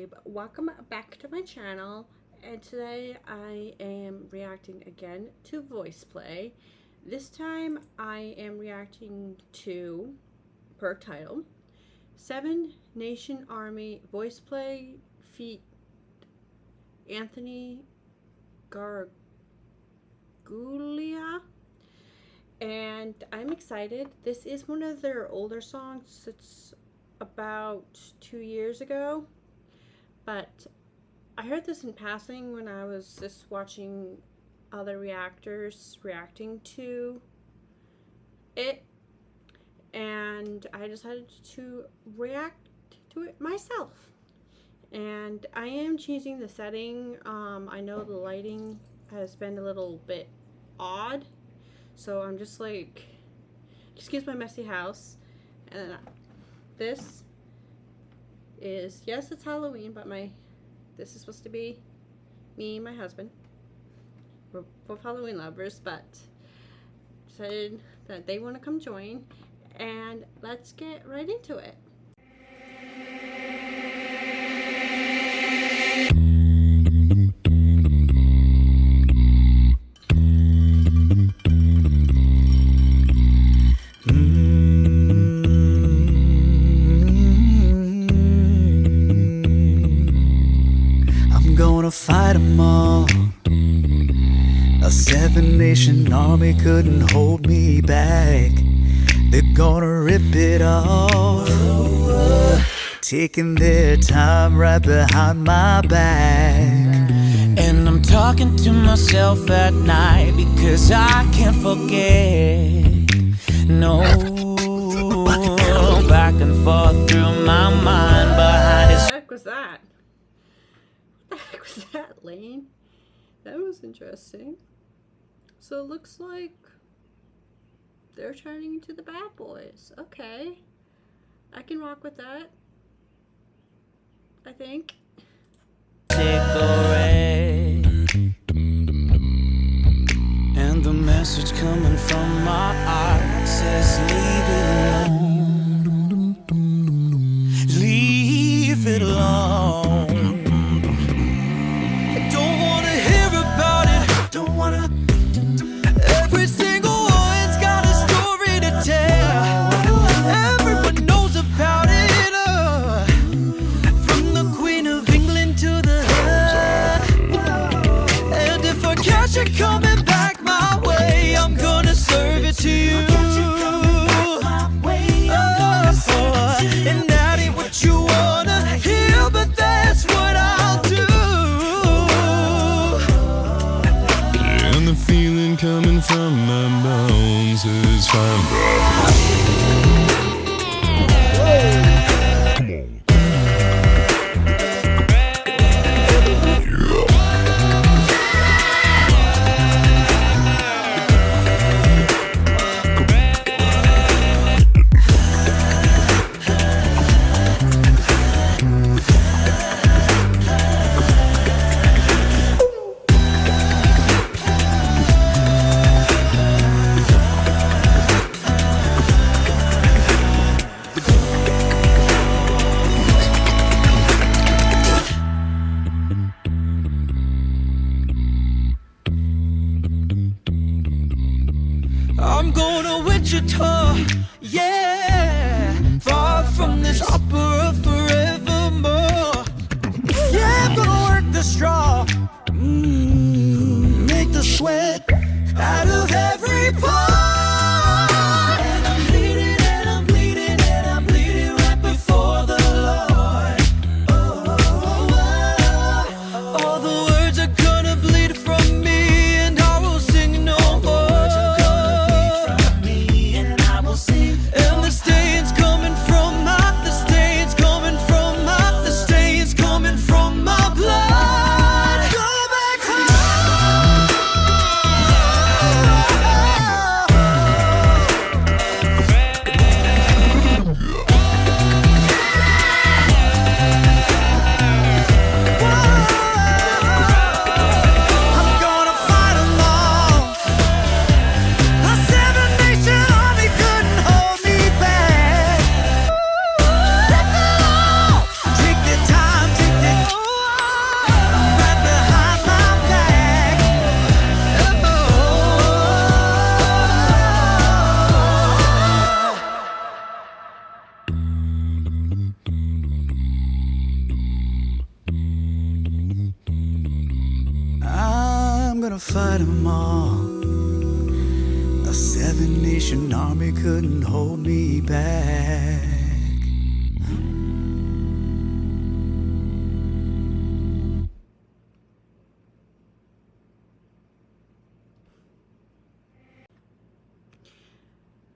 YouTube. Welcome back to my channel, and today I am reacting again to Voiceplay. This time I am reacting to, per title, 7 Nation Army Voiceplay feat. Anthony Gargulia, and I'm excited. This is one of their older songs. It's about 2 years ago, but I heard this in passing when I was just watching other reactors reacting to it, and I decided to react to it myself. And I am changing the setting. I know the lighting has been a little bit odd, so I'm just like, excuse my messy house. And this is, yes, it's Halloween, but this is supposed to be me and my husband. We're both Halloween lovers, but decided that they want to come join, and let's get right into it. Fight them all. A 7-nation army couldn't hold me back. They're gonna rip it off, taking their time right behind my back. And I'm talking to myself at night because I can't forget. No, back and forth through my mind behind it. What the heck was that? What the heck was that, Lane? That was interesting. So it looks like they're turning into the bad boys. Okay. I can rock with that, I think. And the message coming from my heart says leave it alone. Leave it alone. Every single one's got a story to tell. Everyone knows about it, from the Queen of England to the and if I catch it coming back my way, I'm gonna serve it to you. And that ain't what you wanna hear, but that's what I'll do. And the feeling coming from my bones is fine. I'm going to Wichita, yeah, far from this opera forevermore. Yeah, I'm gonna work the straw, make the sweat out of every part. And I'm bleeding, and I'm bleeding, and I'm bleeding right before the Lord. All the words are gonna bleed from me, and I will sing no more. And the stains coming from the stains coming from the stains coming from my blood. Go back home. gonna fight 'em all. A 7-nation army couldn't hold me back.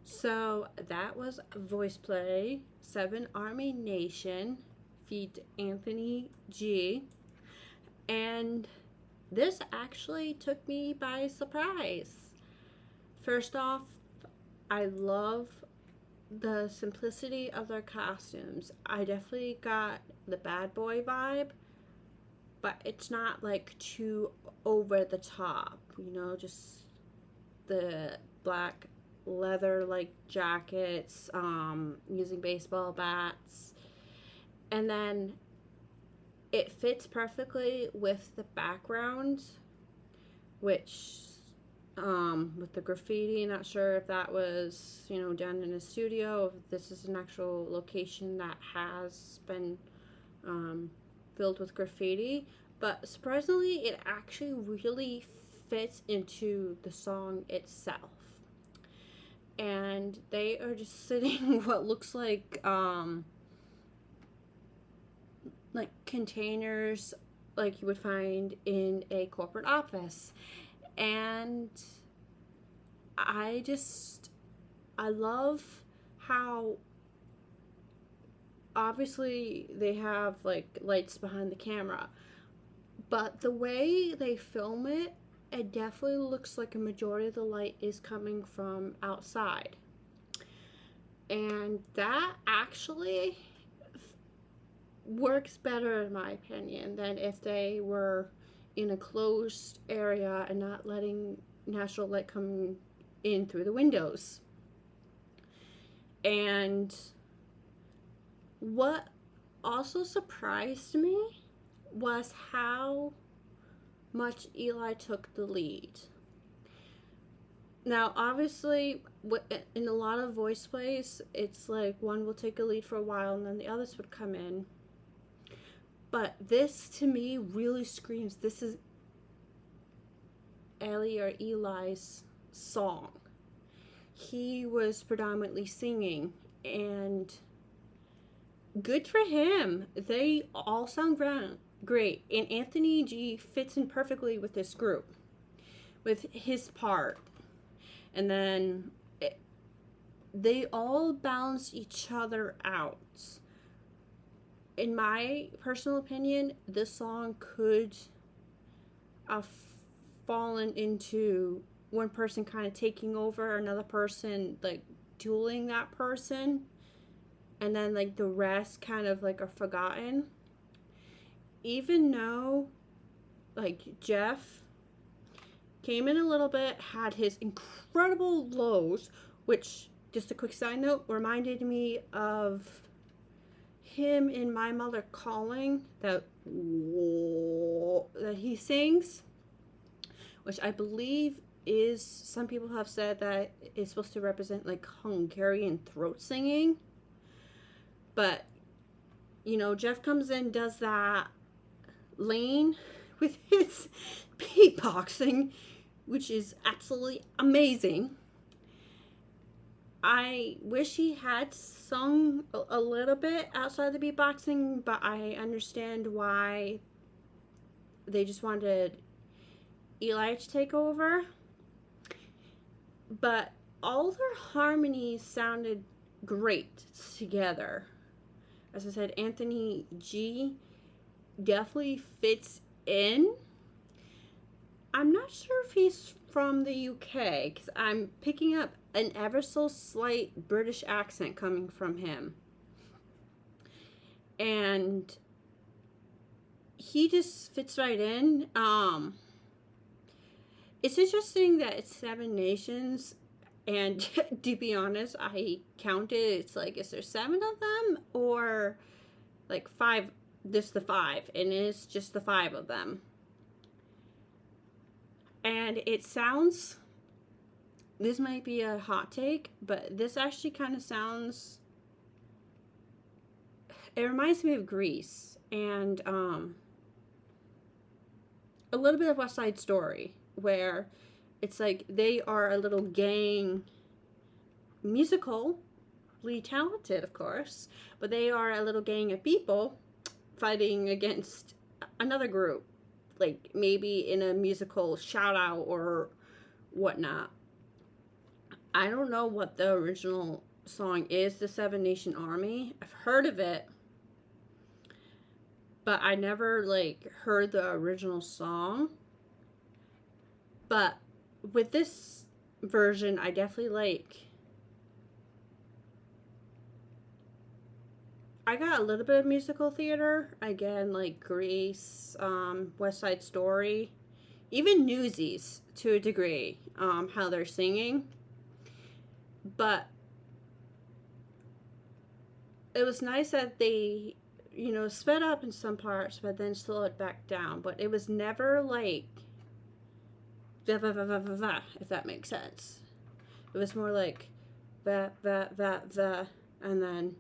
So that was Voiceplay, 7 Army Nation, feat. Anthony G. And this actually took me by surprise. First off, I love the simplicity of their costumes. I definitely got the bad boy vibe, but it's not like too over the top, just the black leather like jackets, using baseball bats, and then it fits perfectly with the background, which with the graffiti, not sure if that was done in a studio, if this is an actual location that has been filled with graffiti, but surprisingly it actually really fits into the song itself. And they are just sitting what looks like containers like you would find in a corporate office. And I love how obviously they have like lights behind the camera, but the way they film it, it definitely looks like a majority of the light is coming from outside. And that actually works better, in my opinion, than if they were in a closed area and not letting natural light come in through the windows. And what also surprised me was how much Eli took the lead. Now, obviously, in a lot of voice plays, it's like one will take a lead for a while and then the others would come in. But this, to me, really screams this is Ellie or Eli's song. He was predominantly singing, and good for him. They all sound great, and Anthony G fits in perfectly with this group, with his part. And then they all balance each other out. In my personal opinion, this song could have fallen into one person kind of taking over, another person like dueling that person, and then like the rest kind of like are forgotten. Even though like Jeff came in a little bit, had his incredible lows, which, just a quick side note, reminded me of him in My Mother Calling, that he sings, which I believe is, some people have said that is supposed to represent like Hungarian throat singing. But Jeff comes in, does that lane with his beatboxing, which is absolutely amazing. I wish he had sung a little bit outside the beatboxing, but I understand why they just wanted Eli to take over. But all their harmonies sounded great together. As I said, Anthony G definitely fits in. I'm not sure if he's from the UK, because I'm picking up an ever so slight British accent coming from him. And he just fits right in. It's interesting that it's 7 nations, and to be honest, I counted, it's like, is there 7 of them, or like 5, just the 5, and it's just the 5 of them. And it sounds, this might be a hot take, but this actually kind of sounds, it reminds me of Grease, and a little bit of West Side Story, where it's like they are a little gang, musically talented, of course, but they are a little gang of people fighting against another group, like maybe in a musical shout out or whatnot. I don't know what the original song is, the Seven Nation Army. I've heard of it, but I never like heard the original song. But with this version, I definitely like. I got a little bit of musical theater again, like Grease, West Side Story, even Newsies to a degree, how they're singing. But it was nice that they, sped up in some parts, but then slowed back down. But it was never like, if that makes sense. It was more like, and then,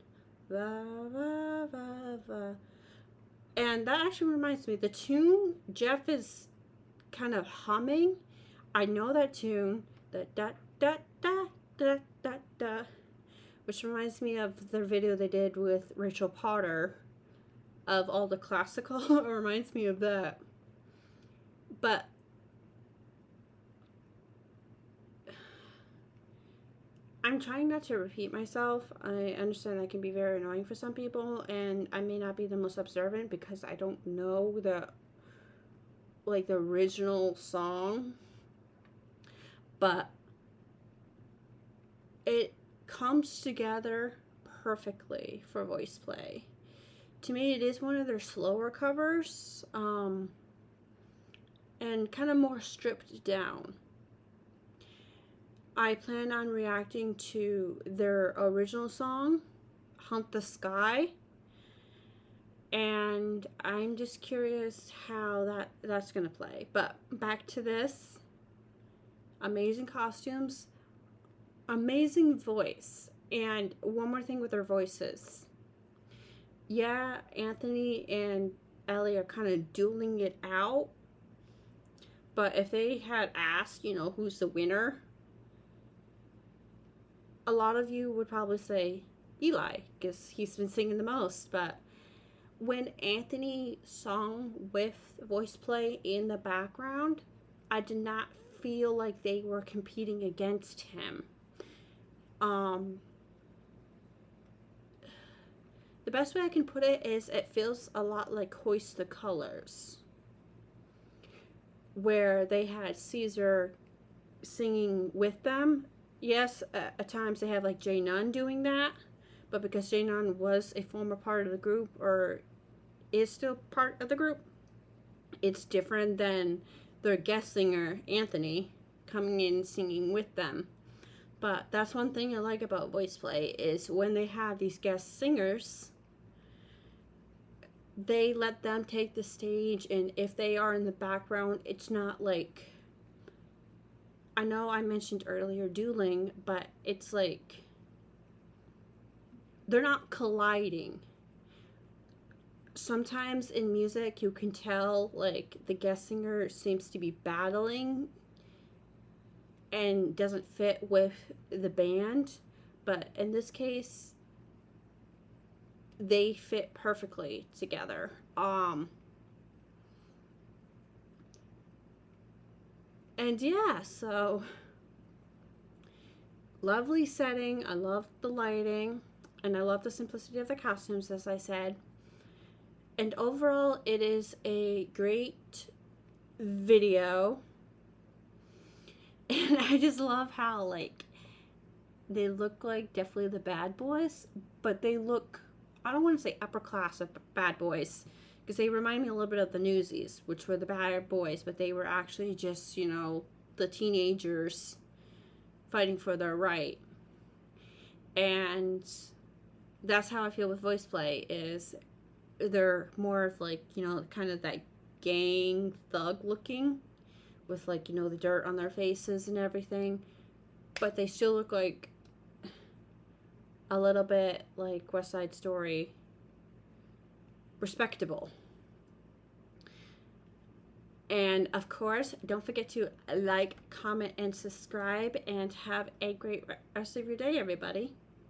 and that actually reminds me, the tune Jeff is kind of humming. I know that tune, the da da da da da da, which reminds me of the video they did with Rachel Potter of all the classical. It reminds me of that. But I'm trying not to repeat myself. I understand that can be very annoying for some people, and I may not be the most observant because I don't know the original song, but it comes together perfectly for Voiceplay. To me, it is one of their slower covers, and kind of more stripped down. I plan on reacting to their original song, Hunt the Sky, and I'm just curious how that's going to play. But back to this. Amazing costumes, amazing voice, and one more thing with their voices. Yeah, Anthony and Ellie are kind of dueling it out, but if they had asked, who's the winner, a lot of you would probably say Eli, because he's been singing the most. But when Anthony sung with Voiceplay in the background, I did not feel like they were competing against him. The best way I can put it is it feels a lot like Hoist the Colors, where they had Caesar singing with them. Yes, at times they have like Jay Nunn doing that, but because Jay Nunn was a former part of the group, or is still part of the group, it's different than their guest singer, Anthony, coming in singing with them. But that's one thing I like about Voiceplay is when they have these guest singers, they let them take the stage, and if they are in the background, it's not like, I know I mentioned earlier dueling, but it's like they're not colliding. Sometimes in music you can tell like the guest singer seems to be battling and doesn't fit with the band, but in this case they fit perfectly together. And yeah, so lovely setting. I love the lighting, and I love the simplicity of the costumes, as I said. And overall, it is a great video. And I just love how, like, they look like definitely the bad boys, but they look, I don't want to say upper class of bad boys, because they remind me a little bit of the Newsies, which were the bad boys, but they were actually just, the teenagers fighting for their right. And that's how I feel with Voiceplay, is they're more of like, kind of that gang thug looking with like, the dirt on their faces and everything, but they still look like a little bit like West Side Story, respectable. And of course, don't forget to like, comment, and subscribe. And have a great rest of your day, everybody.